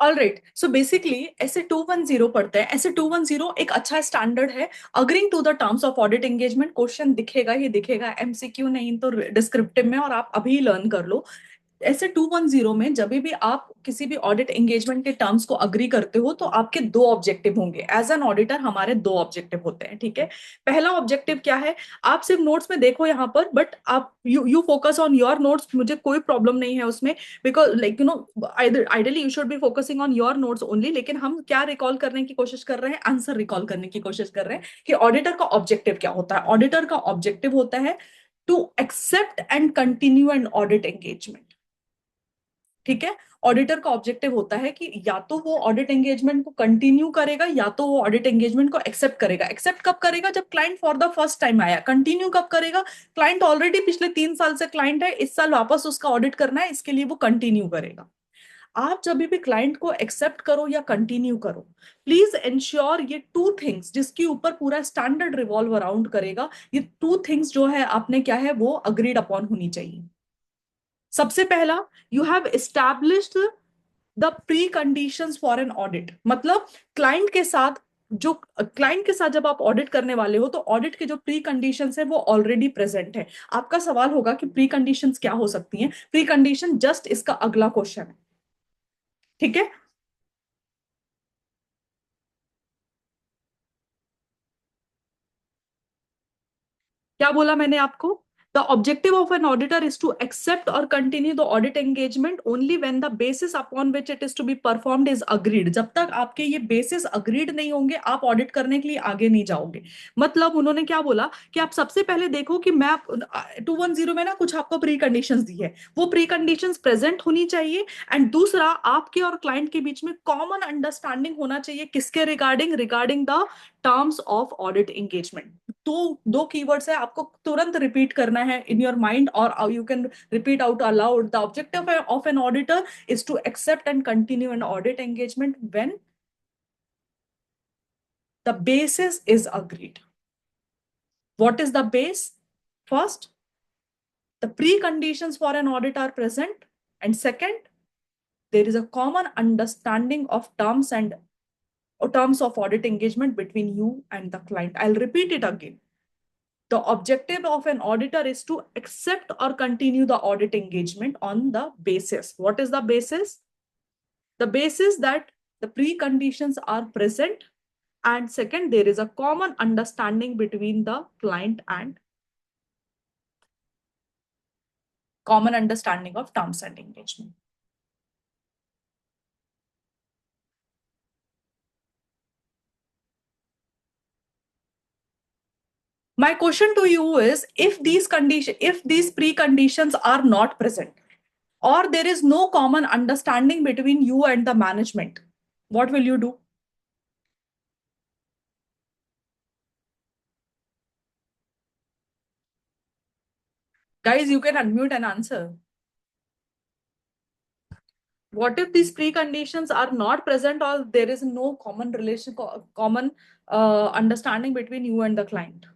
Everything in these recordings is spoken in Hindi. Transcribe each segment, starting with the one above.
ऑल राइट, सो बेसिकली ऐसे 210 पढ़ते हैं। ऐसे 210 एक अच्छा स्टैंडर्ड है। Agreeing to the terms of audit engagement, question दिखेगा ही दिखेगा, एमसीक्यू नहीं तो डिस्क्रिप्टिव में, और आप अभी लर्न कर लो। ऐसे 210 में जब भी आप किसी भी ऑडिट एंगेजमेंट के टर्म्स को अग्री करते हो तो आपके दो ऑब्जेक्टिव होंगे। एज एन ऑडिटर हमारे दो ऑब्जेक्टिव होते हैं, ठीक है। पहला ऑब्जेक्टिव क्या है? आप सिर्फ नोट्स में देखो यहाँ पर, बट आप you focus on your notes, मुझे कोई प्रॉब्लम नहीं है उसमें। Because like you no ideally you should be focusing on your notes only. लेकिन हम क्या रिकॉल करने की कोशिश कर रहे हैं? आंसर रिकॉल करने की कोशिश कर रहे हैं कि ऑडिटर का ऑब्जेक्टिव क्या होता है। ऑडिटर का ऑब्जेक्टिव होता है to accept and continue an audit engagement, ठीक है। ऑडिटर का ऑब्जेक्टिव होता है कि या तो वो ऑडिट एंगेजमेंट को कंटिन्यू करेगा या तो वो ऑडिट एंगेजमेंट को एक्सेप्ट करेगा। एक्सेप्ट कब करेगा? जब client for the first time आया। कंटिन्यू कब करेगा? क्लाइंट ऑलरेडी पिछले 3 साल से क्लाइंट है, इस साल वापस उसका ऑडिट करना है, इसके लिए वो कंटिन्यू करेगा। आप जब भी क्लाइंट को एक्सेप्ट करो या कंटिन्यू करो, प्लीज इंश्योर ये टू थिंग्स जिसके ऊपर पूरा स्टैंडर्ड रिवॉल्व अराउंड करेगा, ये टू थिंग्स जो है आपने क्या है वो अग्रीड अपॉन होनी चाहिए। सबसे पहला, you have established the preconditions for an audit. मतलब क्लाइंट के साथ जो क्लाइंट के साथ जब आप ऑडिट करने वाले हो तो ऑडिट के जो प्री कंडीशंस है वो ऑलरेडी प्रेजेंट है। आपका सवाल होगा कि प्री कंडीशंस क्या हो सकती हैं? प्री कंडीशन जस्ट इसका अगला क्वेश्चन है, ठीक है। क्या बोला मैंने आपको? The objective of an auditor is to accept और continue the audit engagement only when the basis upon which it is to be performed is agreed. जब तक आपके ये बेसिस अग्रीड नहीं होंगे आप ऑडिट करने के लिए आगे नहीं जाओगे। मतलब उन्होंने क्या बोला कि आप सबसे पहले देखो कि मैं 210 में ना कुछ आपको प्री कंडीशंस दी है, वो प्री कंडीशंस प्रेजेंट होनी चाहिए। एंड दूसरा, आपके और क्लाइंट के बीच में कॉमन अंडरस्टैंडिंग होना चाहिए, किसके regarding? Regarding the terms of audit engagement. दो दो कीवर्ड्स है, आपको तुरंत रिपीट करना है इन योर माइंड, और you can repeat out aloud. The objective of an auditor is to accept and continue an audit engagement when the basis is agreed. What is the base? First, the preconditions for an audit are present, and second, there is a common understanding of terms and terms of audit engagement between you and the client. I'll repeat it again. The objective of an auditor is to accept or continue the audit engagement on the basis. What is the basis? The basis that the preconditions are present, and second, there is a common understanding between the client and common understanding of terms and engagement. My question to you is, if these preconditions are not present, or there is no common understanding between you and the management, what will you do? Guys, you can unmute and answer. What if these preconditions are not present, or there is no common understanding between you and the client?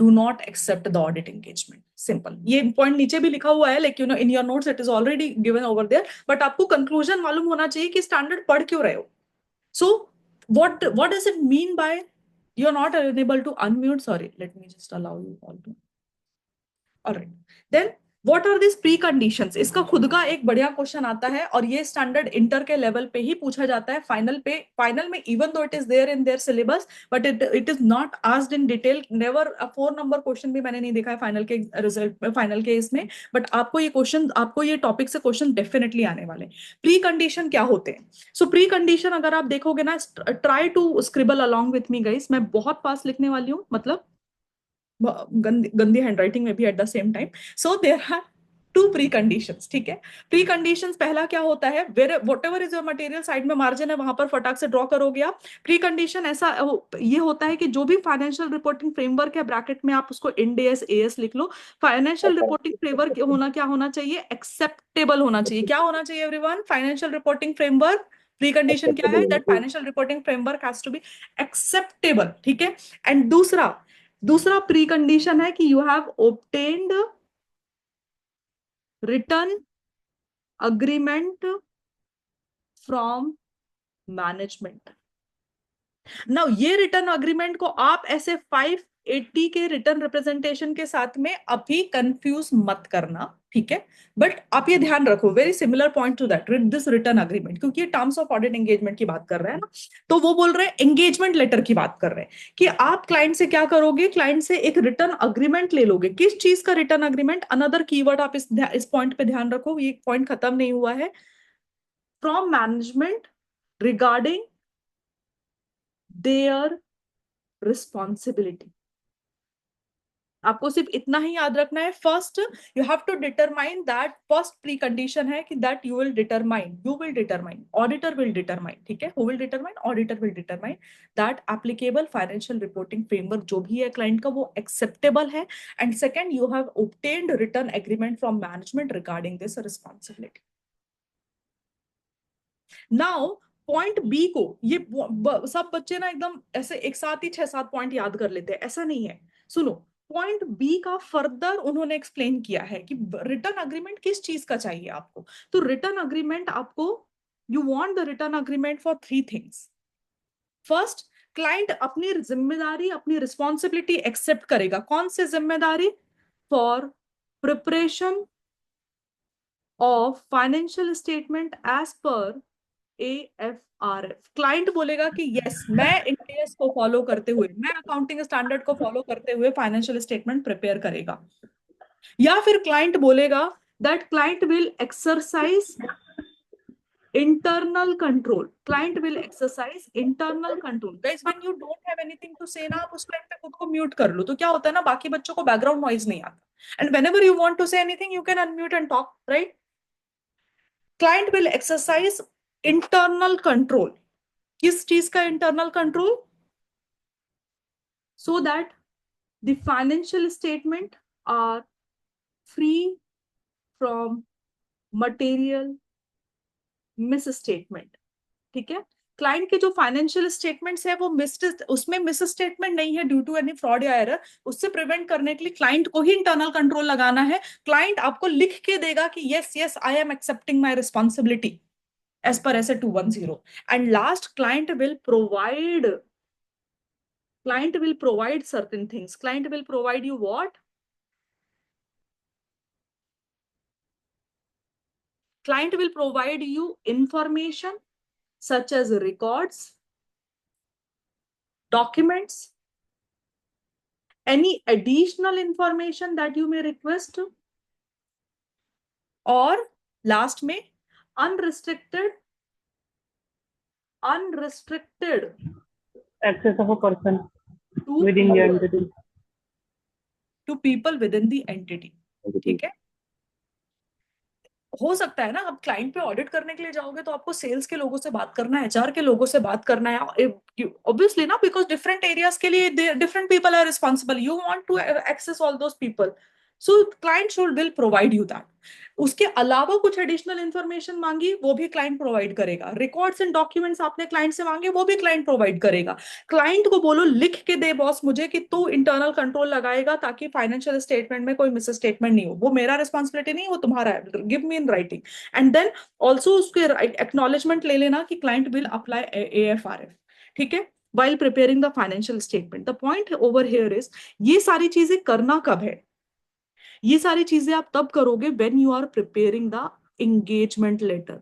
Do not accept the audit engagement. Simple. ये पॉइंट नीचे भी लिखा हुआ है, like you know in your notes it is already given over there, but आपको कंक्लूजन मालूम होना चाहिए कि स्टैंडर्ड पढ़ क्यों रहे हो। सो what does it mean by you're not unable to unmute? Sorry, let me just allow you all to. All right, then what are these preconditions? इसका खुद का एक बढ़िया क्वेश्चन आता है, और ये स्टैंडर्ड इंटर के लेवल पे ही पूछा जाता है। फाइनल में even though it is there in their syllabus, but it is not asked in detail. Never 4 number question भी मैंने नहीं देखा है फाइनल के रिजल्ट, फाइनल के इसमें। बट आपको ये टॉपिक से क्वेश्चन डेफिनेटली आने वाले। प्री कंडीशन क्या होते हैं? सो प्री कंडीशन अगर आप देखोगे ना, try to scribble along with me guys, मैं बहुत फास्ट लिखने वाली हूँ, मतलब गंदी गंदी हैंडराइटिंग में भी at the same time. So there are two preconditions, ठीक है। प्री कंडीशंस पहला क्या होता है? Where whatever is your material, side में मार्जिन है वहां पर फटाक से ड्रॉ करोगे आप। प्री कंडीशन ऐसा ये होता है कि जो भी फाइनेंशियल रिपोर्टिंग फ्रेमवर्क है, ब्रैकेट में आप उसको इंड एस एएस लिख लो। फाइनेंशियल रिपोर्टिंग फ्रेमवर्क होना क्या होना चाहिए? एक्सेप्टेबल होना चाहिए। क्या होना चाहिए everyone? Financial reporting framework. Precondition क्या है? That financial reporting framework has to be acceptable, ठीक है। एंड दूसरा दूसरा प्री कंडीशन है कि you have obtained written agreement from management. Now ये रिटर्न अग्रीमेंट को आप ऐसे 580 के रिटर्न रिप्रेजेंटेशन के साथ में अभी कंफ्यूज मत करना, ठीक है। बट आप ये ध्यान रखो, very similar point two that this return agreement, क्योंकि ये टर्म्स ऑफ ऑडिट एंगेजमेंट की बात कर रहे हैं ना, तो वो बोल रहे हैं एंगेजमेंट लेटर की बात कर रहे हैं कि आप क्लाइंट से क्या करोगे, क्लाइंट से एक रिटर्न अग्रीमेंट ले लोगे। किस चीज का रिटर्न अग्रीमेंट? अनदर कीवर्ड आप इस पॉइंट पे ध्यान रखो, ये पॉइंट खत्म नहीं हुआ है। From management regarding their responsibility. आपको सिर्फ इतना ही याद रखना है, first you have to determine that, first precondition है कि that you will determine auditor will determine, ठीक है, who will determine, auditor will determine that applicable financial reporting framework जो भी है क्लाइंट का वो एक्सेप्टेबल है। And second, you have obtained written agreement from management regarding this responsibility. Now point B को, ये सब बच्चे ना एकदम ऐसे एक साथ ही 6-7 पॉइंट याद कर लेते हैं, ऐसा नहीं है। सुनो, पॉइंट बी का फर्दर उन्होंने एक्सप्लेन किया है कि रिटर्न अग्रीमेंट किस चीज का चाहिए आपको। तो रिटर्न अग्रीमेंट आपको, you want the written agreement for 3 things. First, client अपनी जिम्मेदारी, अपनी रिस्पॉन्सिबिलिटी एक्सेप्ट करेगा। कौन सी जिम्मेदारी? For preparation of financial statement as per AFRF। Client बोलेगा कि यस, मैं इंडियस को फॉलो करते हुए, मैं अकाउंटिंग स्टैंडर्ड को फॉलो करते हुए फाइनेंशियल स्टेटमेंट प्रिपेयर करेगा। या फिर क्लाइंट बोलेगा that client will exercise internal control. Client will exercise internal control. Guys, when you don't have anything to say ना, आप उस टाइम पे खुद को म्यूट कर लो, तो क्या होता है ना, बाकी बच्चों को बैकग्राउंड नॉइज नहीं आता। And whenever you want to say anything you can unmute and talk, right. Client will exercise internal control. किस चीज का internal control? So that the financial statement are free from material misstatement, ठीक है। क्लाइंट के जो फाइनेंशियल स्टेटमेंट्स है वो उसमें मिस स्टेटमेंट नहीं है ड्यू टू एनी फ्रॉड या एरर। उससे प्रिवेंट करने के लिए क्लाइंट को ही इंटरनल कंट्रोल लगाना है। क्लाइंट आपको लिख के देगा कि yes yes I am accepting my responsibility as per SA 210. And last, client will provide certain things. Client will provide you what? Client will provide you information such as records, documents, any additional information that you may request, or last में unrestricted access of a person to within the entity. to people within the entity, ठीक है। हो सकता है ना, आप क्लाइंट पे ऑडिट करने के लिए जाओगे तो आपको सेल्स के लोगों से बात करना है, HR के लोगों से बात करना है, ऑब्वियसली ना, बिकॉज डिफरेंट एरियाज के लिए different people are responsible, you want to access all those people, so client should will provide you that. उसके अलावा कुछ एडिशनल इंफॉर्मेशन मांगी वो भी क्लाइंट प्रोवाइड करेगा। रिकॉर्ड्स एंड डॉक्यूमेंट्स आपने क्लाइंट से मांगे वो भी क्लाइंट प्रोवाइड करेगा। क्लाइंट को बोलो लिख के दे बॉस मुझे कि तू इंटरनल कंट्रोल लगाएगा ताकि फाइनेंशियल स्टेटमेंट में कोई मिस स्टेटमेंट नहीं हो, वो मेरा रिस्पॉन्सिबिलिटी नहीं, वो तुम्हारा है, give me in writing. And then also उसके एक्नॉलेजमेंट ले लेना कि क्लाइंट विल अप्लाई AFRF, ठीक है, while preparing the financial statement. The point over here is, ये सारी चीजें करना कब है? ये सारी चीजें आप तब करोगे when you are preparing the engagement letter।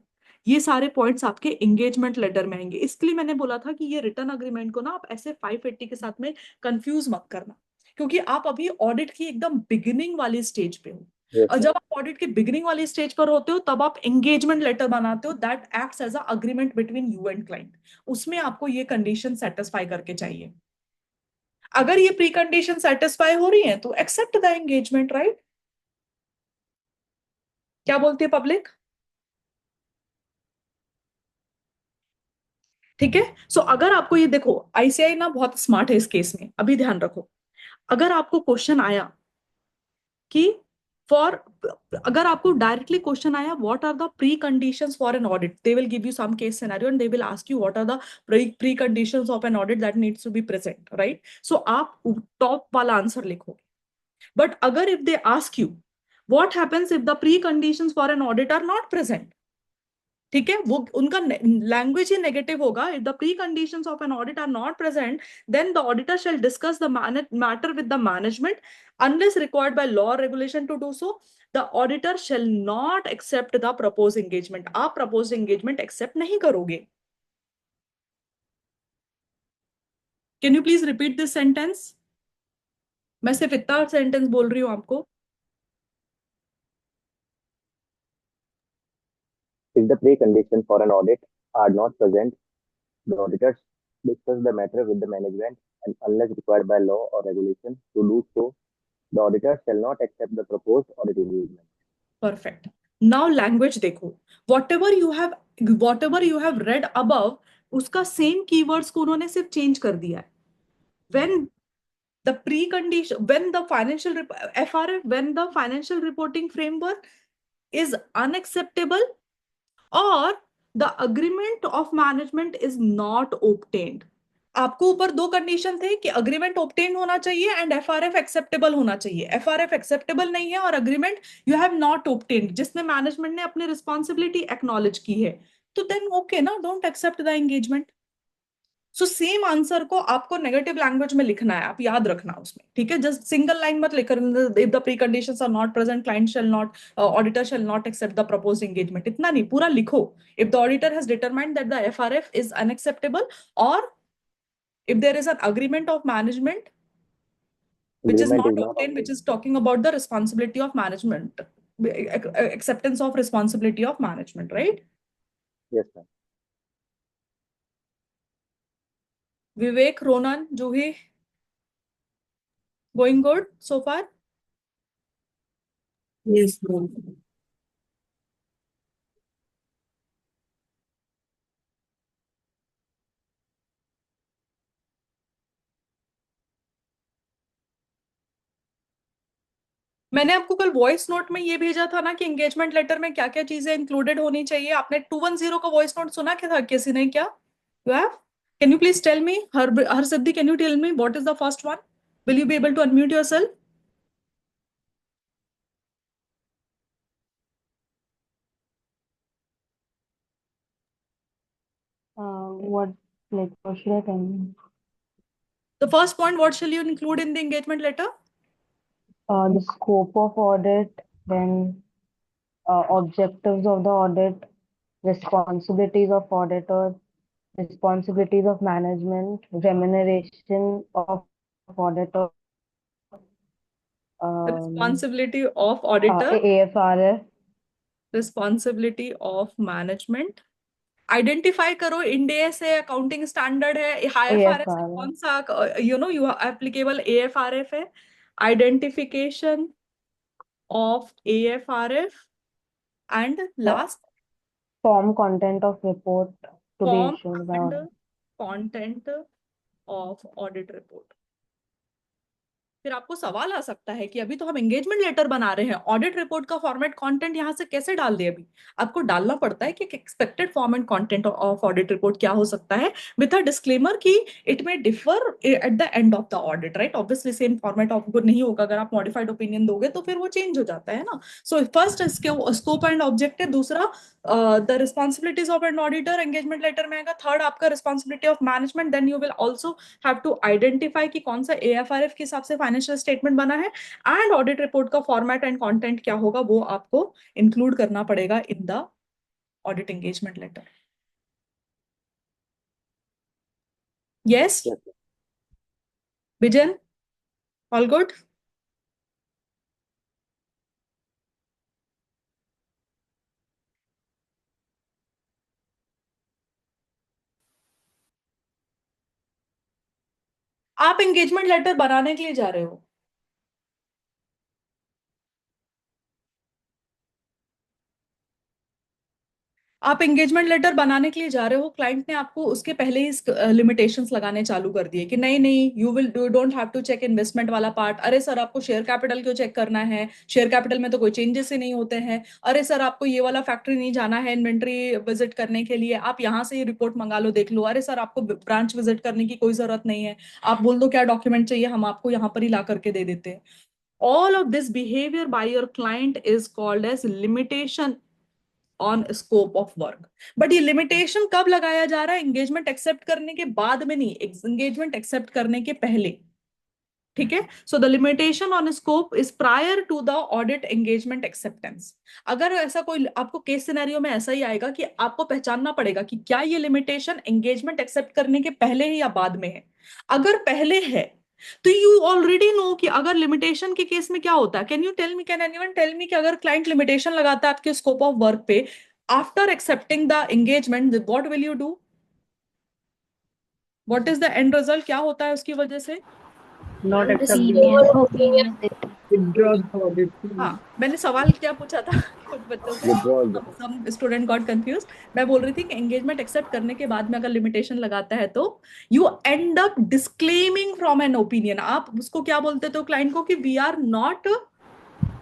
ये सारे पॉइंट्स आपके एंगेजमेंट लेटर में आएंगे। इसके लिए मैंने बोला था कि ये रिटर्न अग्रीमेंट को ना आप ऐसे 580 के साथ में कंफ्यूज मत करना, क्योंकि आप अभी ऑडिट की एकदम बिगिनिंग वाली स्टेज पे हो। और जब आप ऑडिट के बिगिनिंग वाली स्टेज पर होते हो तब आप एंगेजमेंट लेटर बनाते हो, that acts as a agreement between you and client. उसमें आपको ये कंडीशन सेटिस्फाई करके चाहिए। अगर ये प्री कंडीशन सेटिस्फाई हो रही है तो एक्सेप्ट द एंगेजमेंट, राइट। क्या बोलती है पब्लिक? ठीक है। सो अगर आपको ये देखो, ICAI ना बहुत स्मार्ट है इस केस में, अभी ध्यान रखो। अगर आपको क्वेश्चन आया कि फॉर, अगर आपको डायरेक्टली क्वेश्चन आया what are the preconditions for an audit, they will give you some case scenario and they will ask you what are the preconditions of an audit that needs to be present, right. So आप टॉप वाला आंसर लिखो। बट अगर if they ask you what happens if the preconditions for an audit are not present, ठीक है, वो उनका लैंग्वेज ही नेगेटिव होगा. If the preconditions of an audit are not present, then the auditor shall discuss the matter with the management. Unless required by law regulation to do so, the auditor shall not accept the propose engagement. आप प्रपोज एंगेजमेंट एक्सेप्ट नहीं करोगे. Can you please repeat this sentence? मैं सिर्फ इतना सेंटेंस बोल रही हूँ आपको. If the preconditions for an audit are not present, the auditors discuss the matter with the management, and unless required by law or regulation to do so, the auditor shall not accept the proposed audit engagement. Perfect. Now language देखो. Whatever you have read above, उसका सेम कीवर्ड्स को उन्होंने सिर्फ चेंज कर दिया है. When the precondition, when the financial FRF, when the financial reporting framework is unacceptable, or the agreement of management is not obtained. आपको ऊपर दो कंडीशन थे कि अग्रीमेंट ऑब्टेन होना चाहिए एंड एफआरएफ एक्सेप्टेबल होना चाहिए. एफआरएफ एक्सेप्टेबल नहीं है और agreement you have not obtained, जिसमें मैनेजमेंट ने अपनी रिस्पॉन्सिबिलिटी एक्नॉलेज की है, तो देन ओके ना, don't accept the engagement. So same answer को आपको नेगेटिव लैंग्वेज में लिखना है, आप याद रखना उसमें. ठीक है, जस्ट सिंगल लाइन मत लिखकर if the preconditions are not present, client shall not, auditor shall not accept the proposed engagement. इतना नहीं, पूरा लिखो. If the auditor has determined that the FRF is unacceptable, और if there is an agreement of management which is Agreement is not not obtained, which obtained. is talking about the responsibility of management, acceptance of responsibility of management, right? Yes, ma'am. Vivek, Ronan, Juhi, going good so far? Yes, ma'am. मैंने आपको कल वॉइस नोट में ये भेजा था ना कि एंगेजमेंट लेटर में क्या क्या चीजें इंक्लूडेड होनी चाहिए. आपने 210 का वॉइस नोट सुना क्या था? किसी ने क्या? You have? Can you please tell me, हर Siddhi, can you tell me what is the first one? Will you be able to unmute yourself? What, like, what should I tell you? The first point, what shall you include in the engagement letter? The scope of audit, then objectives of the audit, responsibilities of auditor, responsibilities of management, remuneration of auditor, Responsibility of auditor, AFRF, responsibility of management. Identify करो, इंडिया से अकाउंटिंग स्टैंडर्ड है, आईएफआरएस है, AFRF, कौन सा यू एप्लीकेबल एएफआरएफ है. Identification of AFRF, and last, form content of report to be form issued by and audit. Content of audit report. फिर आपको सवाल आ सकता है कि अभी तो हम एंगेजमेंट लेटर बना रहे हैं, ऑडिट रिपोर्ट का फॉर्मेट कंटेंट यहां से कैसे डाल दे. अभी आपको डालना पड़ता है कि expected form and content of audit report क्या हो सकता है, विद अ डिस्क्लेमर कि इट में differ at the end of the audit, right? Obviously same format आपको नहीं होगा. अगर आप मॉडिफाइड ओपिनियन दोगे तो फिर वो चेंज हो जाता है ना. So first scope and objective, दूसरा the responsibilities of an auditor engagement letter में आएगा, थर्ड आपका responsibility of management. Then you will also have to identify कि कौन सा एएफआरएफ के हिसाब से फाइनेंशियल स्टेटमेंट बना है, एंड ऑडिट रिपोर्ट का फॉर्मेट एंड कंटेंट क्या होगा वो आपको इंक्लूड करना पड़ेगा in the audit engagement letter. Yes Yes, विजन, ऑल गुड? आप एंगेजमेंट लेटर बनाने के लिए जा रहे हो. आप एंगेजमेंट लेटर बनाने के लिए जा रहे हो, क्लाइंट ने आपको उसके पहले ही लिमिटेशंस लगाने चालू कर दिए कि नहीं नहीं, you don't have to check investment वाला पार्ट. अरे सर, आपको शेयर कैपिटल क्यों चेक करना है? शेयर कैपिटल में तो कोई चेंजेस ही नहीं होते हैं. अरे सर, आपको ये वाला फैक्ट्री नहीं जाना है इन्वेंट्री विजिट करने के लिए, आप यहाँ से ही रिपोर्ट मंगा लो, देख लो. अरे सर, आपको ब्रांच विजिट करने की कोई जरूरत नहीं है, आप बोल दो क्या डॉक्यूमेंट चाहिए, हम आपको यहाँ पर ही ला करके दे देते हैं. All of this behaviour by your client is called as limitation on scope of work. But ये लिमिटेशन कब लगाया जा रहा है? एंगेजमेंट एक्सेप्ट करने के बाद में नहीं, एंगेजमेंट एक्सेप्ट करने के पहले। ठीक है, so the limitation on scope is prior to the audit engagement acceptance. अगर ऐसा कोई आपको केस सिनेरियो में ऐसा ही आएगा कि आपको पहचानना पड़ेगा कि क्या ये लिमिटेशन एंगेजमेंट एक्सेप्ट करने के पहले है या बाद में है। अगर पहले है तो यू ऑलरेडी नो कि अगर लिमिटेशन के केस में क्या होता है। Can you tell me, can anyone tell me कि अगर क्लाइंट लिमिटेशन लगाता है आपके स्कोप ऑफ वर्क पे after accepting the engagement, what will you do? What is the end result? क्या होता है उसकी वजह से? Not accepting. Opinion देते हैं। Withdraw the audit. हाँ, मैंने सवाल क्या पूछा था कुछ बच्चों से, Withdrawal. Some student got confused. मैं बोल रही थी कि एंगेजमेंट एक्सेप्ट करने के बाद में अगर लिमिटेशन लगाता है तो you end up disclaiming from an opinion. आप उसको क्या बोलते हो क्लाइंट को कि we are not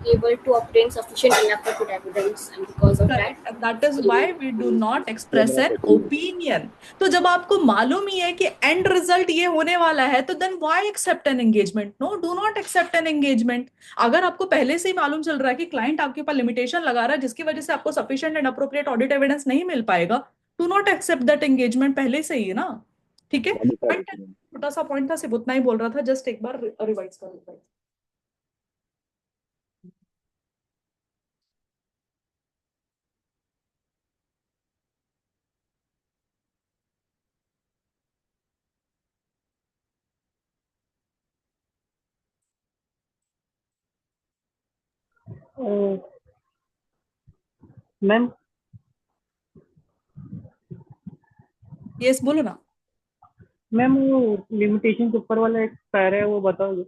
Able to obtain sufficient enough good evidence, and because of correct, that, and that is why we do not express an opinion. तो जब आपको मालूम ही है कि एंड रिजल्ट ये होने वाला है तो then why accept an engagement? No, do not accept an engagement. अगर आपको पहले से ही मालूम चल रहा है कि क्लाइंट आपके ऊपर लिमिटेशन लगा रहा है जिसकी वजह से आपको sufficient and appropriate audit evidence नहीं मिल पाएगा, do not accept that engagement पहले से ही ना। ठीक है, छोटा सा पॉइंट था, सिर्फ उतना ही बोल रहा था, जस्ट एक बार रिवाइज कर लो। मैम यस, बोलो ना। मैम वो लिमिटेशन के ऊपर वाला एक पैरा है वो बताओगे?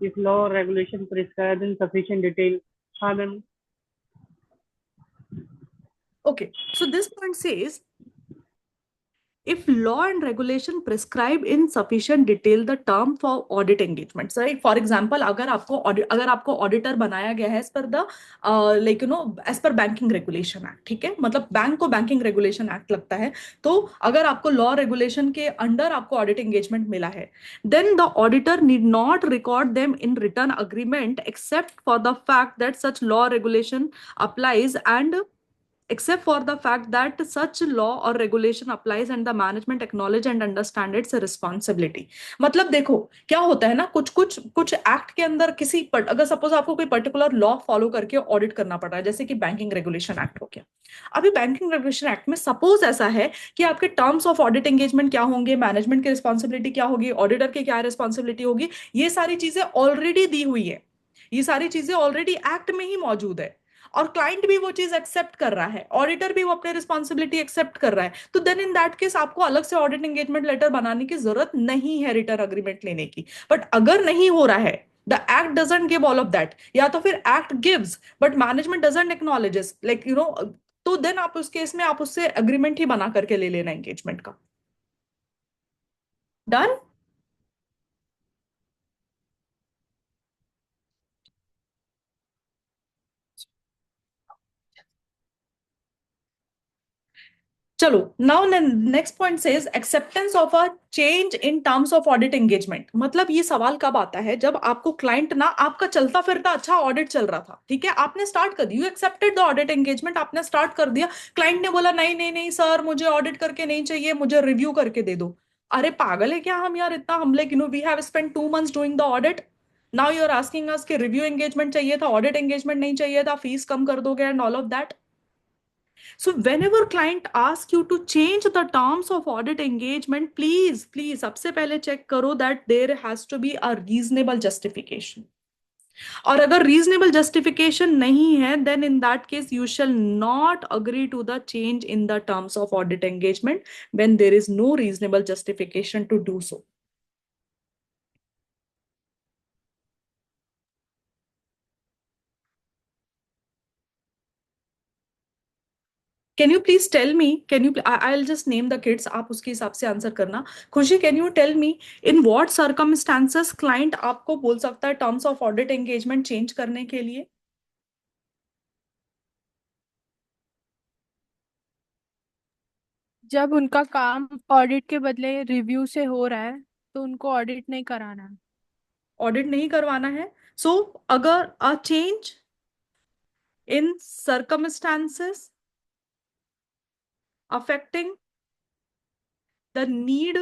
If law regulation prescribe in sufficient detail. हाँ ma'am. Okay, so this point says if law and regulation prescribe in sufficient detail the term for audit engagements, right? For example, अगर आपको ऑडिटर बनाया गया है as per the like you know as per banking regulation act, ठीक है, मतलब बैंक को बैंकिंग रेगुलेशन एक्ट लगता है, तो अगर आपको लॉ रेगुलेशन के अंडर आपको ऑडिट एंगेजमेंट मिला है, then the auditor need not record them in written agreement except for the fact that such law regulation applies and except for the fact that such law or regulation applies and the management acknowledge and understand its responsibility। मतलब देखो क्या होता है ना, कुछ एक्ट के अंदर अगर सपोज आपको कोई पर्टिकुलर लॉ फॉलो करके ऑडिट करना पड़ रहा है, जैसे कि बैंकिंग रेगुलेशन एक्ट हो गया। अभी बैंकिंग रेगुलेशन एक्ट में सपोज ऐसा है कि आपके टर्म्स ऑफ ऑडिट एंगेजमेंट क्या होंगे, मैनेजमेंट की रिस्पॉन्सिबिलिटी क्या होगी, ऑडिटर की क्या रिस्पॉन्सिबिलिटी होगी, ये सारी चीजें ऑलरेडी दी हुई है, ये सारी चीजें ऑलरेडी एक्ट में ही मौजूद है, और क्लाइंट भी वो चीज एक्सेप्ट कर रहा है, ऑडिटर भी वो अपनी रिस्पॉन्सिबिलिटी एक्सेप्ट कर रहा है, तो देन इन दैट केस आपको अलग से ऑडिट एंगेजमेंट लेटर बनाने की जरूरत नहीं है रिटर्न अग्रीमेंट लेने की। बट अगर नहीं हो रहा है, the act doesn't give all of that, या तो फिर act gives but management doesn't acknowledges, like you no, तो देन आप उस केस में आप उससे अग्रीमेंट ही बना करके ले लेना एंगेजमेंट का। डन? चलो, now next point says acceptance of a change in terms of audit engagement. मतलब ये सवाल कब आता है? जब आपको क्लाइंट ना, आपका चलता फिरता अच्छा ऑडिट चल रहा था, ठीक है, आपने स्टार्ट कर दिया, you accepted the audit engagement, आपने स्टार्ट कर दिया, क्लाइंट ने बोला नहीं नहीं नहीं सर मुझे ऑडिट करके नहीं चाहिए, मुझे रिव्यू करके दे दो। अरे पागल है क्या हम यार, इतना हम like you know we have spent 2 months doing the audit, now you are asking us कि रिव्यू एंगेजमेंट चाहिए था, ऑडिट एंगेजमेंट नहीं चाहिए था, फीस कम कर दोगे and all of that. So whenever client asks you to change the terms of audit engagement, please सबसे पहले check करो that there has to be a reasonable justification. और अगर reasonable justification नहीं है, then in that case you shall not agree to the change in the terms of audit engagement when there is no reasonable justification to do so. Can you please tell me, I'll just name the kids, आप उसके हिसाब से आंसर करना। खुशी, can you tell me in what circumstances client आपको बोल सकता है terms of audit engagement change करने के लिए? जब उनका काम ऑडिट के बदले रिव्यू से हो रहा है तो उनको ऑडिट नहीं कराना है। ऑडिट नहीं करवाना है, सो अगर a change in circumstances affecting the need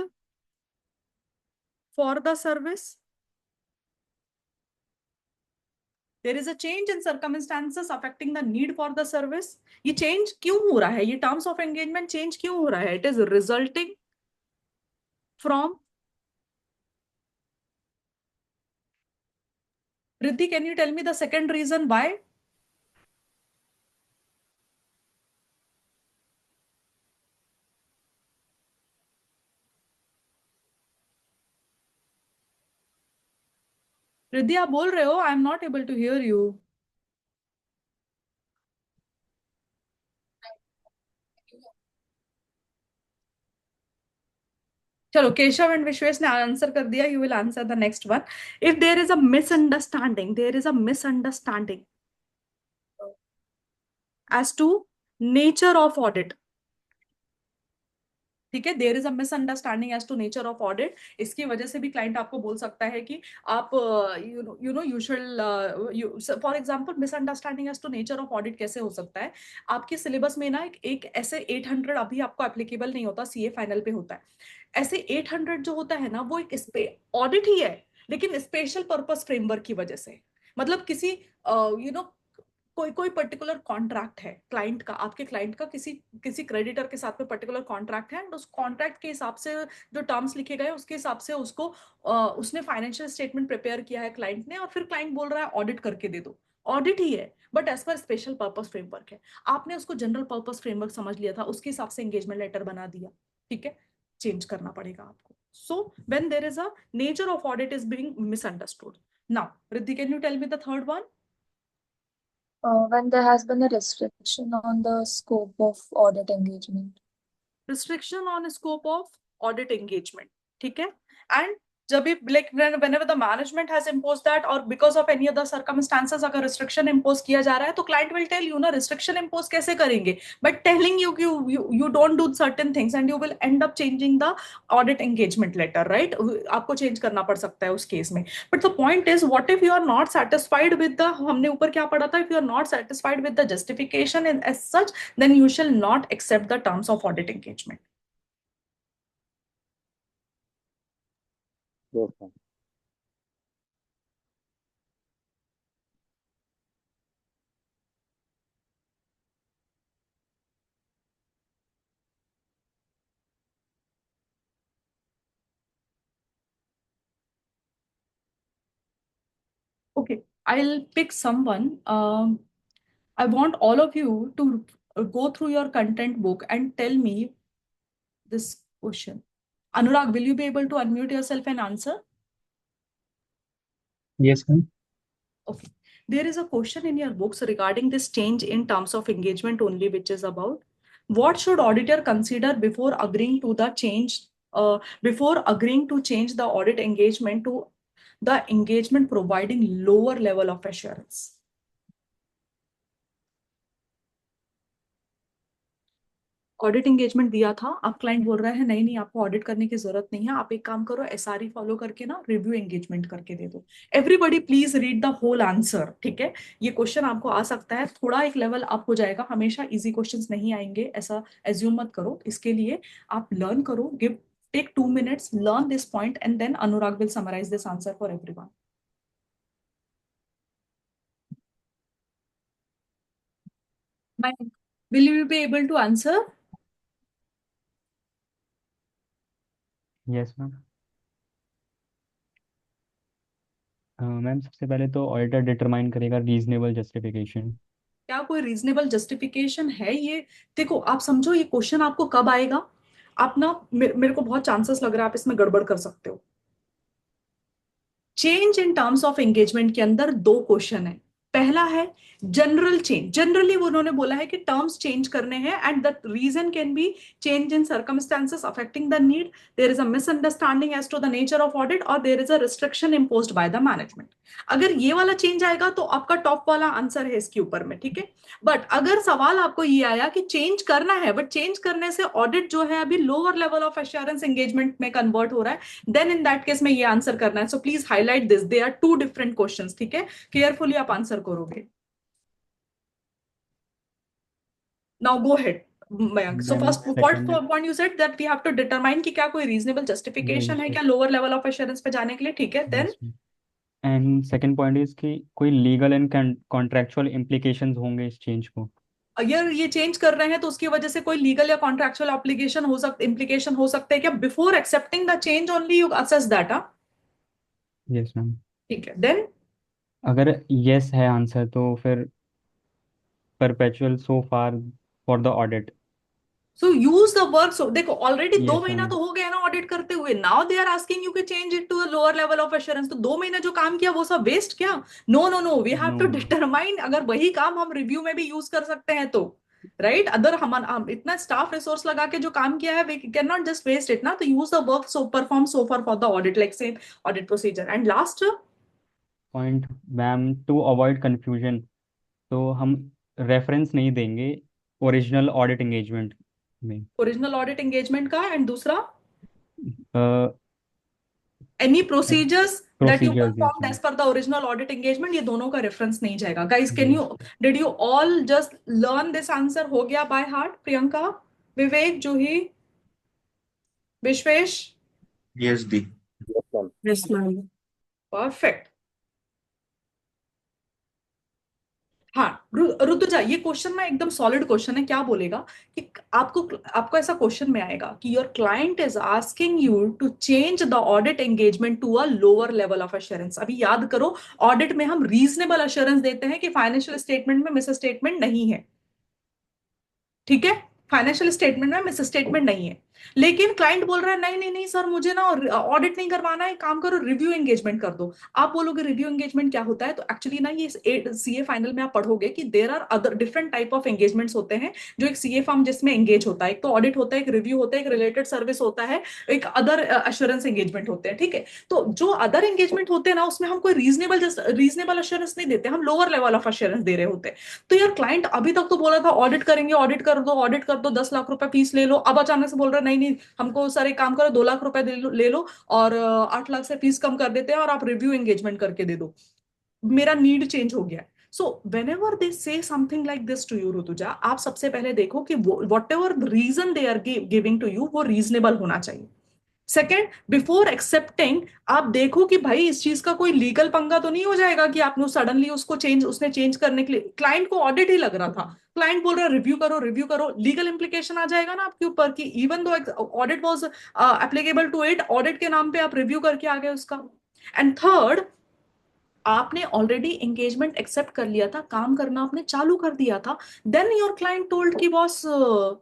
for the service. There is a change in circumstances affecting the need for the service. ये change क्यों हो रहा है? ये terms of engagement change क्यों हो रहा है? It is resulting from. Riddhi, can you tell me the second reason why? Riddhi आप बोल रहे हो? I am not able to hear you. चलो, केशव एंड विश्वेश ने आंसर कर दिया. You will answer the next one. If there is a misunderstanding, there is a misunderstanding as to nature of audit. ठीक है, there is a misunderstanding as to nature of audit. इसकी वजह से भी क्लाइंट आपको बोल सकता है कि आप you should, for example misunderstanding as to nature of audit कैसे हो सकता है? आपके सिलेबस में ना एक ऐसे 800 अभी आपको एप्लीकेबल नहीं होता, सीए फाइनल पे होता है. ऐसे 800 जो होता है ना, वो एक ऑडिट ही है, लेकिन स्पेशल पर्पस फ्रेमवर्क की वजह से. मतलब किसी कोई कोई पर्टिकुलर कॉन्ट्रैक्ट है क्लाइंट का, आपके क्लाइंट का किसी किसी क्रेडिटर के साथ में पर्टिकुलर कॉन्ट्रैक्ट है, एंड उस कॉन्ट्रैक्ट के हिसाब से जो टर्म्स लिखे गए उसके हिसाब से उसको उसने फाइनेंशियल स्टेटमेंट प्रिपेयर किया है क्लाइंट ने, और फिर क्लाइंट बोल रहा है ऑडिट करके दे दो. ऑडिट ही है, but as per special purpose framework है. आपने उसको जनरल पर्पस फ्रेमवर्क समझ लिया था, उसके हिसाब से एंगेजमेंट लेटर बना दिया. ठीक है, चेंज करना पड़ेगा आपको. So when there is a nature of audit is being misunderstood. Now Riddhi, can you tell me the third one? When there has been a restriction on the scope of audit engagement. Restriction on scope of audit engagement. ठीक है, and जब भी like whenever the management has imposed that or because of any other circumstances अगर restriction impose किया जा रहा है, तो client will tell you ना restriction impose कैसे करेंगे, but telling you you don't do certain things and you will end up changing the audit engagement letter, right? आपको change करना पड़ सकता है उस केस में. But the point is, what if you are not satisfied with the, हमने ऊपर क्या पढ़ा था, if you are not satisfied with the justification as such, then you shall not accept the terms of audit engagement. Yes, ma'am. Okay, I'll pick someone. I want all of you to go through your content book and tell me this question. Anurag, will you be able to unmute yourself and answer? Yes, ma'am. Okay. There is a question in your books regarding this change in terms of engagement only, which is about what should auditor consider before agreeing to the change, before agreeing to change the audit engagement to the engagement providing lower level of assurance. Audit engagement दिया था, अब क्लाइंट बोल रहा है नहीं नहीं आपको ऑडिट करने की जरूरत नहीं है, आप एक काम करो एसआरई फॉलो करके ना रिव्यू एंगेजमेंट करके दे दो. Everybody please read the whole answer. ठीक है, ये क्वेश्चन आपको आ सकता है, थोड़ा एक लेवल अप हो जाएगा, हमेशा इजी क्वेश्चंस नहीं आएंगे ऐसा एज्यूम मत करो. इसके लिए आप लर्न करो, give take 2 minutes, learn this point, and then Anurag will summarize this answer for everyone. Will you be able to answer? Yes ma'am. Ma'am सबसे पहले तो ऑडिटर डिटरमाइन करेगा रीजनेबल जस्टिफिकेशन. क्या कोई रीजनेबल जस्टिफिकेशन है? ये देखो, आप समझो ये क्वेश्चन आपको कब आएगा. आप ना मेरे को बहुत चांसेस लग रहा है आप इसमें गड़बड़ कर सकते हो. Change in terms of engagement के अंदर 2 क्वेश्चन है. पहला है जनरल चेंज. जनरली उन्होंने बोला है कि टर्म्स चेंज करने हैं and the reason can be change in circumstances affecting the need, there is a misunderstanding as to the nature of audit, और there is a restriction imposed by the management. अगर ये वाला चेंज आएगा तो आपका टॉप वाला आंसर है इसके ऊपर में. ठीक है, बट अगर सवाल आपको ये आया कि चेंज करना है बट चेंज करने से ऑडिट जो है अभी lower level of assurance engagement में कन्वर्ट हो रहा है, देन इन दैट केस में ये आंसर करना है. So please highlight this, they are 2 different questions. ठीक है, केयरफुली आप आंसर करोगे. Now go ahead. Mayank? So ma'am first second, point you said that we have to determine कि क्या कोई रीजनेबल जस्टिफिकेशन है क्या लोअर लेवल ऑफ एश्योरेंस पे जाने के लिए, ठीक है? Then and second point is कि कोई लीगल एंड कॉन्ट्रेक्चुअल इम्प्लीकेशंस होंगे इस चेंज को। अगर ये चेंज कर रहे हैं तो उसकी वजह से कोई लीगल या कॉन्ट्रेक्चुअल ऑब्लिगेशन हो सकते, इम्प्लीकेशन हो सकते हैं क्या? Before accepting the change only you assess that. Yes ma'am. ठीक है, देन अगर यस है आंसर तो फिर perpetual so far for the audit. So use the work. So देखो ऑलरेडी दो यस महीना मैम। तो हो गया ना ऑडिट करते हुए, now they are asking you कि change it to lower level of assurance, तो 2 महीने जो काम किया वो सब वेस्ट क्या? No no no, we have no to ma'am. Determine अगर वही काम हम रिव्यू में भी यूज कर सकते हैं तो, राइट? अदर हम इतना स्टाफ रिसोर्स लगा के जो काम किया है we can not just waste it ना, तो use the work so perform so for the audit, like same audit procedure. And last, point ma'am, to avoid confusion तो हम रेफरेंस नहीं देंगे ओरिजिनल ऑडिट एंगेजमेंट में। ओरिजिनल ऑडिट एंगेजमेंट का, एंड दूसरा any procedures that you procedures, yes perform ma'am. As per the original audit engagement, ये दोनों का रेफरेंस नहीं जाएगा। Guys can you, yes. Did you all just learn this answer? हो गया by heart? Priyanka, Vivek, Juhi, Vishwesh? Yes, D. Yes, ma'am. Yes, ma'am. Perfect. हाँ, रुतुजा, ये क्वेश्चन ना एकदम सॉलिड क्वेश्चन है। क्या बोलेगा कि आपको आपको ऐसा क्वेश्चन में आएगा कि your client is asking you to change the audit engagement to a lower level of assurance. अभी याद करो, ऑडिट में हम रीजनेबल अश्योरेंस देते हैं कि फाइनेंशियल स्टेटमेंट में मिस स्टेटमेंट नहीं है, ठीक है? फाइनेंशियल स्टेटमेंट में मिस स्टेटमेंट नहीं है, लेकिन क्लाइंट बोल रहा है नहीं नहीं नहीं सर, मुझे ना ऑडिट नहीं करवाना है, काम करो रिव्यू एंगेजमेंट कर दो। आप बोलोगे रिव्यू एंगेजमेंट क्या होता है? तो एक्चुअली ना ये सीए फाइनल में आप पढ़ोगे कि there are other different type of engagements होते हैं जो एक सीए फर्म जिसमें एंगेज होता है। एक तो ऑडिट होता है, एक रिव्यू होता है, एक रिलेटेड सर्विस होता है, एक अदर अश्योरेंस एंगेजमेंट होते हैं, ठीक है? तो जो अदर एंगेजमेंट होते हैं ना, उसमें हम कोई रीजनेबल अश्योरेंस नहीं देते, हम लोअर लेवल ऑफ अश्योरेंस दे रहे होते हैं। तो यार क्लाइंट अभी तक तो बोला था ऑडिट करेंगे, ऑडिट कर दो, ऑडिट कर दो, 10 लाख रुपए फीस ले लो, अब अचानक से बोल रहा है नहीं नहीं, हमको सर एक काम करो 2 लाख रुपए ले लो और 8 लाख से फीस कम कर देते हैं और आप रिव्यू एंगेजमेंट करके दे दो। मेरा नीड चेंज हो गया। So when ever they say something like this to you Rutuja, आप सबसे पहले देखो कि whatever reason they are giving to you वो रीजनेबल होना चाहिए। सेकेंड, बिफोर एक्सेप्टिंग आप देखो कि भाई इस चीज का कोई लीगल पंगा तो नहीं हो जाएगा कि आपने सडनली उसको उसने चेंज करने के लिए, क्लाइंट को ऑडिट ही लग रहा था, क्लाइंट बोल रहा है रिव्यू करो रिव्यू करो, लीगल इंप्लीकेशन आ जाएगा ना आपके ऊपर कि even though audit was applicable to it, audit के नाम पे आप रिव्यू करके आ गए उसका। एंड थर्ड, आपने ऑलरेडी एंगेजमेंट एक्सेप्ट कर लिया था, काम करना आपने चालू कर दिया था, देन योर क्लाइंट टोल्ड कि बॉस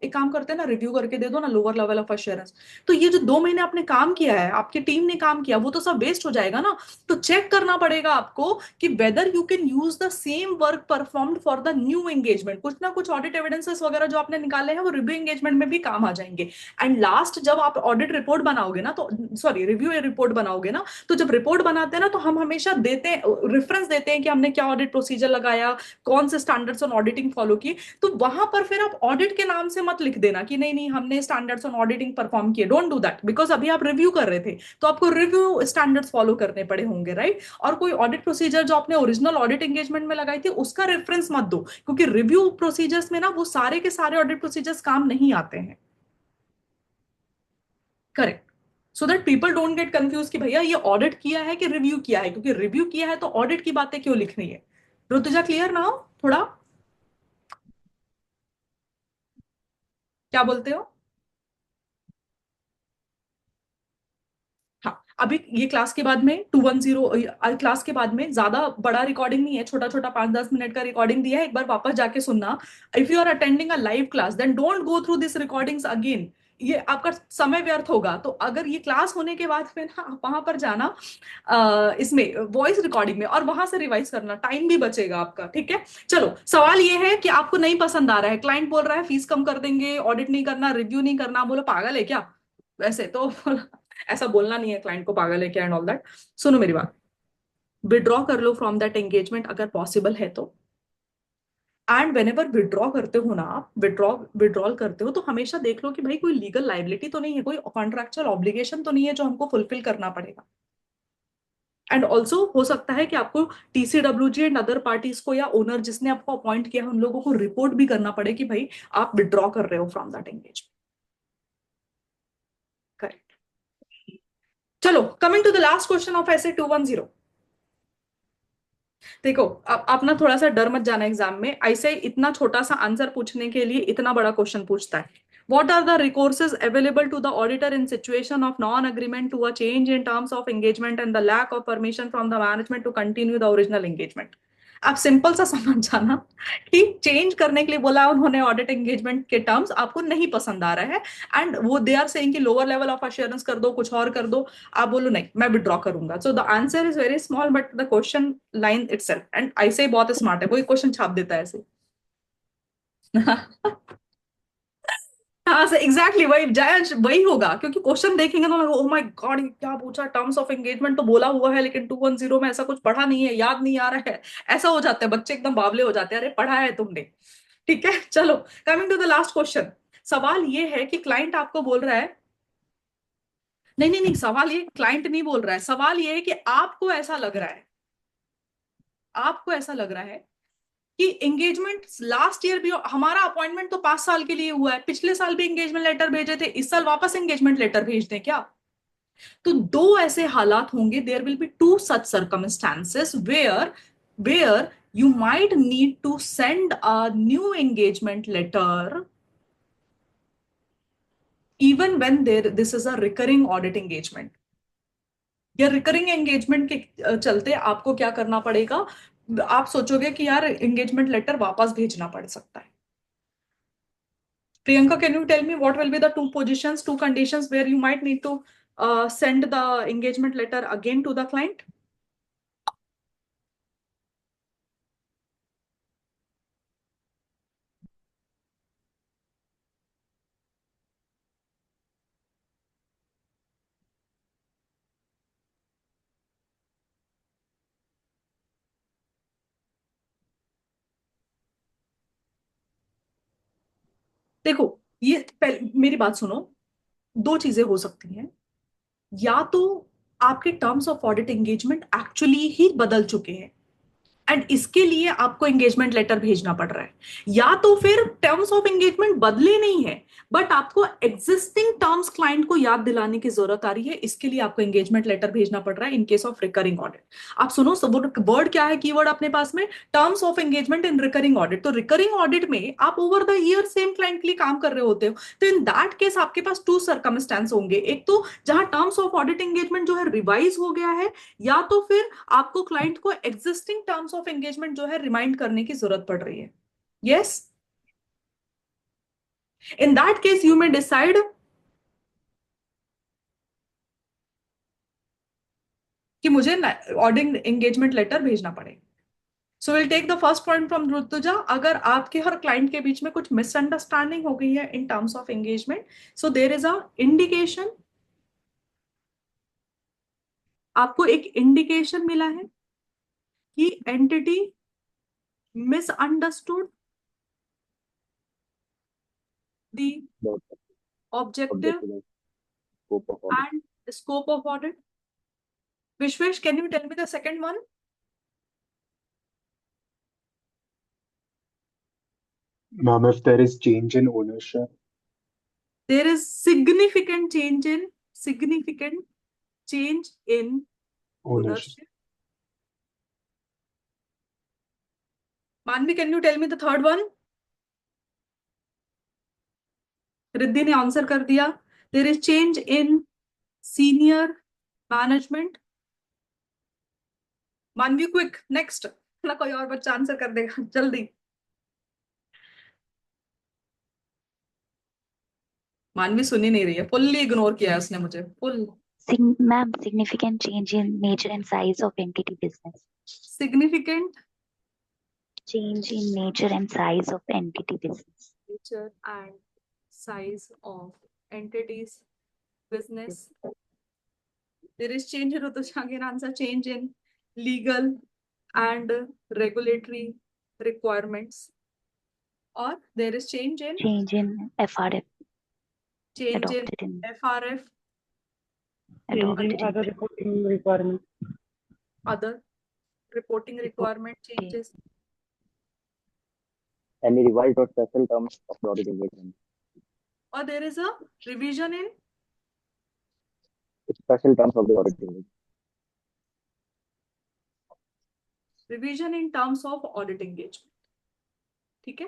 एक काम करते हैं ना, रिव्यू करके दे दो ना लोअर लेवल ऑफ अश्योरेंस। तो ये जो 2 महीने आपने काम किया है, आपकी टीम ने काम किया, वो तो सब वेस्ट हो जाएगा ना। तो चेक करना पड़ेगा आपको कि whether you can use the same work performed for the new engagement. कुछ ना कुछ ऑडिट एविडेंसेस वगैरह जो आपने निकाले हैं वो रिव्यू एंगेजमेंट में भी काम आ जाएंगे। एंड लास्ट, जब आप ऑडिट रिपोर्ट बनाओगे ना, तो सॉरी रिव्यू रिपोर्ट बनाओगे ना, तो जब रिपोर्ट बनाते हैं ना, तो हम हमेशा देते हैं, रेफरेंस देते हैं कि हमने क्या ऑडिट प्रोसीजर लगाया, कौन से स्टैंडर्ड्स ऑन ऑडिटिंग फॉलो किए। तो वहां पर फिर आप ऑडिट के नाम से मत लिख देना कि नहीं नहीं हमने स्टैंडर्ड्स ऑन ऑडिटिंग परफॉर्म किए, डोंट डू दैट, बिकॉज अभी आप रिव्यू कर रहे थे तो आपको रिव्यू स्टैंडर्ड्स फॉलो करने पड़े होंगे, राइट? और कोई ऑडिट प्रोसीजर जो आपने ओरिजिनल ऑडिट एंगेजमेंट में लगाई थी उसका रेफरेंस मत दो, क्योंकि रिव्यू प्रोसीजर्स में ना वो सारे के सारे ऑडिट प्रोसीजर्स काम नहीं आते हैं। Correct. So that people don't get confuse कि भैया ये ऑडिट किया है कि रिव्यू किया है, क्योंकि रिव्यू किया है तो ऑडिट की बातें क्यों लिखनी है? ऋतुजा क्लियर ना हो थोड़ा? क्या बोलते हो? हाँ, अभी ये क्लास के बाद में 210 क्लास के बाद में ज्यादा बड़ा रिकॉर्डिंग नहीं है, छोटा छोटा 5-10 मिनट का रिकॉर्डिंग दिया है, एक बार वापस जाके सुनना। If you are attending a live class then don't go through this recordings again, ये आपका समय व्यर्थ होगा। तो अगर ये क्लास होने के बाद में ना आप वहां पर जाना इसमें वॉइस रिकॉर्डिंग में, और वहां से रिवाइज करना, टाइम भी बचेगा आपका, ठीक है? चलो, सवाल ये है कि आपको नहीं पसंद आ रहा है, क्लाइंट बोल रहा है फीस कम कर देंगे, ऑडिट नहीं करना, रिव्यू नहीं करना, बोलो पागल है क्या? वैसे तो ऐसा बोलना नहीं है क्लाइंट को पागल है क्या एंड ऑल दैट। सुनो मेरी बात, विड्रॉ कर लो फ्रॉम दैट एंगेजमेंट अगर पॉसिबल है तो। एंड वेन एवर विड्रॉ करते हो ना आप, विड्रॉल करते हो तो हमेशा देख लो कि भाई कोई लीगल लाइबिलिटी तो नहीं है, कोई कॉन्ट्रैक्चुअल ऑब्लिगेशन तो नहीं है जो हमको फुलफिल करना पड़ेगा। एंड ऑल्सो हो सकता है कि आपको TCWG एंड अदर पार्टीज को या ओनर जिसने आपको अपॉइंट किया है उन लोगों को रिपोर्ट भी करना पड़े कि भाई आप विड्रॉ कर रहे हो फ्रॉम दैट एंगेजमेंट। करेक्ट। चलो, coming to the last question of ऐसे 210। देखो, आप ना थोड़ा सा डर मत जाना एग्जाम में, ऐसे इतना छोटा सा आंसर पूछने के लिए इतना बड़ा क्वेश्चन पूछता है। What are the recourses available to the auditor in situation of non-agreement to a change in terms of engagement and the lack of permission from the management to continue the original engagement? आप सिंपल सा समझ जाना कि चेंज करने के लिए बोला उन्होंने ऑडिट एंगेजमेंट के टर्म्स, आपको नहीं पसंद आ रहा है एंड वो दे आर सेइंग कि लोअर लेवल ऑफ अश्योरेंस कर दो, कुछ और कर दो, आप बोलो नहीं मैं विड्रॉ करूंगा। So the answer is very small but the question line itself, and ऐसे ही बहुत स्मार्ट है, कोई क्वेश्चन छाप देता है ऐसे। हाँ सर, एग्जैक्टली वही जज वही होगा, क्योंकि क्वेश्चन देखेंगे तो ओह माय गॉड ये क्या पूछा, टर्म्स ऑफ एंगेजमेंट तो बोला हुआ है लेकिन 210 में ऐसा कुछ पढ़ा नहीं है, याद नहीं आ रहा है, ऐसा हो जाता है, बच्चे एकदम बावले हो जाते हैं, अरे पढ़ा है तुमने। ठीक है, चलो coming to the last question. सवाल ये है कि क्लाइंट आपको बोल रहा है, नहीं नहीं नहीं, सवाल ये क्लाइंट नहीं बोल रहा है, सवाल ये है कि आपको ऐसा लग रहा है, आपको ऐसा लग रहा है कि एंगेजमेंट लास्ट ईयर भी, हमारा अपॉइंटमेंट तो 5 साल के लिए हुआ है, पिछले साल भी एंगेजमेंट लेटर भेजे थे, इस साल वापस एंगेजमेंट लेटर भेज दें क्या? तो दो ऐसे हालात होंगे, there will be two such circumstances where you might need to send a new engagement letter even when this is a recurring audit engagement। या रिकरिंग एंगेजमेंट के चलते आपको क्या करना पड़ेगा, आप सोचोगे कि यार एंगेजमेंट लेटर वापस भेजना पड़ सकता है। Priyanka, can you tell me what will be the two positions, two conditions where you might need to send the engagement letter again to the client? देखो, ये मेरी बात सुनो, दो चीजें हो सकती हैं, या तो आपके terms of audit engagement actually ही बदल चुके हैं एंड इसके लिए आपको एंगेजमेंट लेटर भेजना पड़ रहा है, या तो फिर टर्म्स ऑफ एंगेजमेंट बदले नहीं है बट आपको एग्जिस्टिंग टर्म्स क्लाइंट को याद दिलाने की जरूरत आ रही है, इसके लिए आपको एंगेजमेंट लेटर भेजना पड़ रहा है in case of recurring audit. आप सुनो, वर्ड क्या है, कीवर्ड अपने पास में, terms of engagement in recurring audit. तो रिकरिंग ऑडिट में आप over the year same client के लिए काम कर रहे होते हो, तो इन दैट केस आपके पास टू सर्कमस्टेंस होंगे, एक तो जहां टर्म्स ऑफ ऑडिट एंगेजमेंट जो है रिवाइज हो गया है, या तो फिर आपको क्लाइंट को एग्जिस्टिंग टर्म्स ऑफ एंगेजमेंट जो है रिमाइंड करने की जरूरत पड़ रही है। Yes, in that case you may decide कि मुझे ऑडिट एंगेजमेंट लेटर भेजना पड़ेगा। So will take the first point from Rutuja, अगर आपके और क्लाइंट के बीच में कुछ मिसअंडरस्टैंडिंग हो गई है in terms of engagement, so there is a indication, आपको एक इंडिकेशन मिला है कि entity misunderstood the The objective objective and scope of audit. and scope of audit. Vishwesh, can you tell me the second one? Ma'am, if there is change in ownership, There is significant change in ownership. ownership. Manvi, can you tell me the third one? Riddhi ने आंसर कर दिया, there is change in senior management. Manvi quick, next, ना कोई और बच्चा आंसर कर देगा जल्दी। मानवी सुनी नहीं रही है, फुल्ली इग्नोर किया है उसने मुझे, full. Ma'am, significant change in nature and size of entity business. Significant Change in nature and size of entity business. nature and size of entities business. There is change in Rutushangin answer, change in legal and regulatory requirements, or there is change in FRF change adopted in in FRF Changing adopted in other reporting requirements. Other reporting requirement changes. Any revised or special terms of the audit engagement. Or there is a revision in Special terms of the audit engagement. Revision in terms of audit engagement. ठीक है,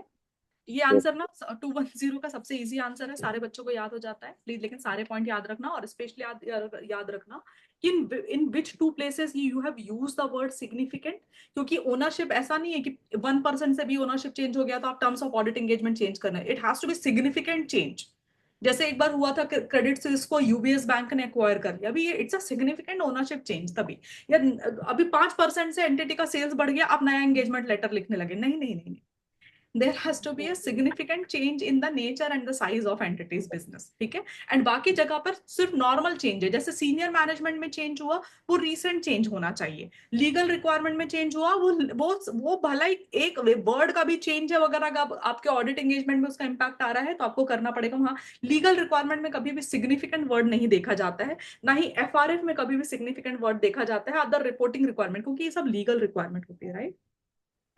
ये आंसर ना 210 का सबसे इजी आंसर है, सारे बच्चों को याद हो जाता है प्लीज, लेकिन सारे पॉइंट याद रखना और स्पेशली याद रखना कि in which two places you have use the word significant, क्योंकि ओनरशिप ऐसा नहीं है कि 1% से भी ओनरशिप चेंज हो गया तो आप terms of audit engagement change करना है. It has to be significant change. जैसे एक बार हुआ था क्रेडिट स्विस को यूबीएस बैंक ने एक्वायर कर लिया, अभी ये it's a significant ownership change. तभी या अभी 5% से एंटिटी का सेल्स बढ़ गया, आप नया एंगेजमेंट लेटर लिखने लगे. नहीं नहीं नहीं, there has to be a significant change in the nature and the size of entity's business. ठीक है, एंड बाकी जगह पर सिर्फ नॉर्मल चेंज है. जैसे सीनियर मैनेजमेंट में चेंज हुआ वो रीसेंट चेंज होना चाहिए. लीगल रिक्वायरमेंट में चेंज हुआ वो भला ही एक वर्ड का भी चेंज है, अगर आपके ऑडिट एंगेजमेंट में उसका इंपैक्ट आ रहा है तो आपको करना पड़ेगा. वहाँ लीगल रिक्वायरमेंट में कभी भी सिग्निफिकेंट वर्ड नहीं देखा जाता है, ना ही एफआरएफ में कभी भी सिग्निफिकेंट वर्ड देखा जाता है. अदर रिपोर्टिंग रिक्वायरमेंट, क्योंकि ये सब लीगल रिक्वायरमेंट होती है. Right.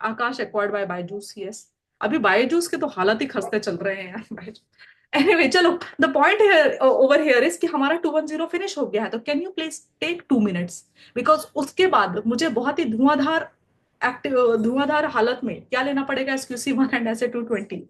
Akash acquired by Byju's. Yes, अभी बायजूस के तो हालत ही खस्ते चल रहे हैं यार. एनीवे चलो, the point here over here is कि हमारा 210 फिनिश हो गया है. तो can you please take 2 minutes, because उसके बाद मुझे बहुत ही धुआंधार हालत में क्या लेना पड़ेगा, SQC1 एंड ऐसे 220.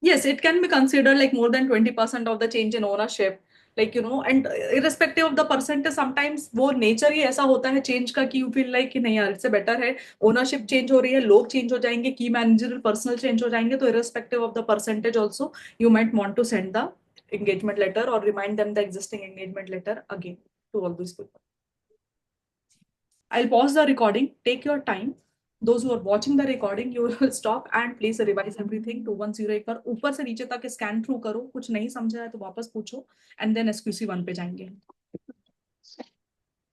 Yes, it can be considered like more than 20% of the change in ownership, like and irrespective of the percentage, sometimes वो nature ही ऐसा होता है change का कि you feel like कि नहीं यार इससे better है, ownership change हो रही है, लोग change हो जाएंगे, key managerial personal change हो जाएंगे, तो irrespective of the percentage also you might want to send the engagement letter or remind them the existing engagement letter again to all these people. I'll pause the recording, take your time. Those who are watching the recording, you will stop and please revise everything. 210 एक बार ऊपर से नीचे तक स्कैन थ्रू करो, कुछ नहीं समझा है तो वापस पूछो, एंड देन SQC1 पे जाएंगे.